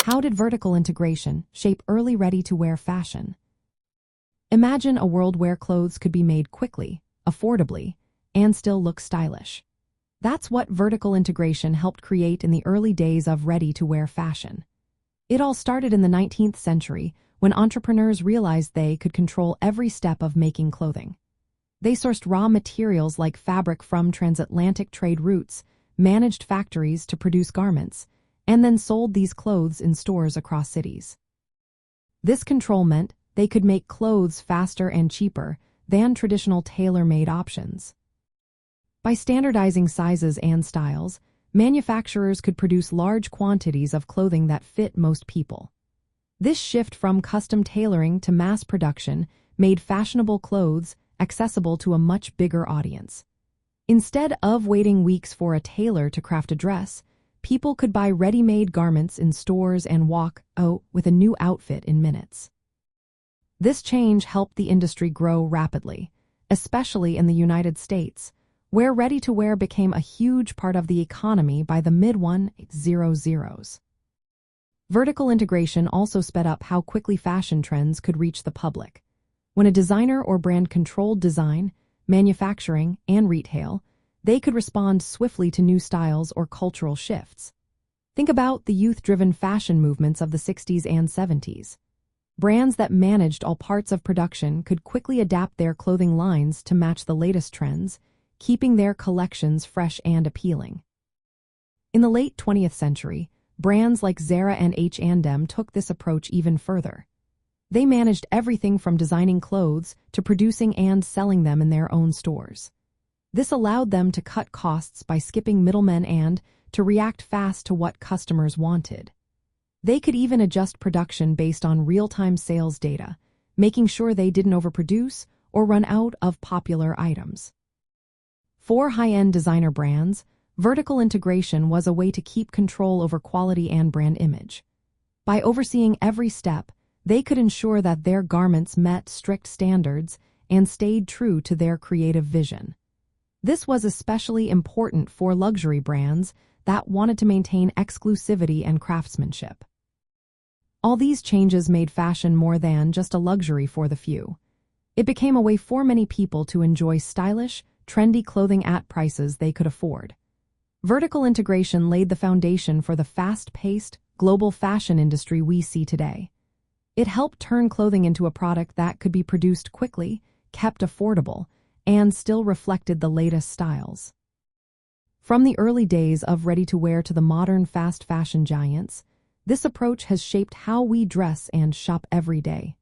How did vertical integration shape early ready-to-wear fashion? Imagine a world where clothes could be made quickly, affordably, and still look stylish. That's what vertical integration helped create in the early days of ready-to-wear fashion. It all started in the 19th century when entrepreneurs realized they could control every step of making clothing. They sourced raw materials like fabric from transatlantic trade routes, managed factories to produce garments, and then sold these clothes in stores across cities. This control meant they could make clothes faster and cheaper than traditional tailor-made options. By standardizing sizes and styles, manufacturers could produce large quantities of clothing that fit most people. This shift from custom tailoring to mass production made fashionable clothes accessible to a much bigger audience. Instead of waiting weeks for a tailor to craft a dress, people could buy ready-made garments in stores and walk out with a new outfit in minutes. This change helped the industry grow rapidly, especially in the United States, where ready-to-wear became a huge part of the economy by the mid-1800s. Vertical integration also sped up how quickly fashion trends could reach the public. When a designer or brand controlled design, manufacturing, and retail, they could respond swiftly to new styles or cultural shifts. Think about the youth-driven fashion movements of the 60s and 70s. Brands that managed all parts of production could quickly adapt their clothing lines to match the latest trends, keeping their collections fresh and appealing. In the late 20th century, brands like Zara and H&M took this approach even further. They managed everything from designing clothes to producing and selling them in their own stores. This allowed them to cut costs by skipping middlemen and to react fast to what customers wanted. They could even adjust production based on real-time sales data, making sure they didn't overproduce or run out of popular items. For high-end designer brands, vertical integration was a way to keep control over quality and brand image. By overseeing every step, they could ensure that their garments met strict standards and stayed true to their creative vision. This was especially important for luxury brands that wanted to maintain exclusivity and craftsmanship. All these changes made fashion more than just a luxury for the few. It became a way for many people to enjoy stylish, trendy clothing at prices they could afford. Vertical integration laid the foundation for the fast-paced, global fashion industry we see today. It helped turn clothing into a product that could be produced quickly, kept affordable, and still reflected the latest styles. From the early days of ready-to-wear to the modern fast fashion giants, this approach has shaped how we dress and shop every day.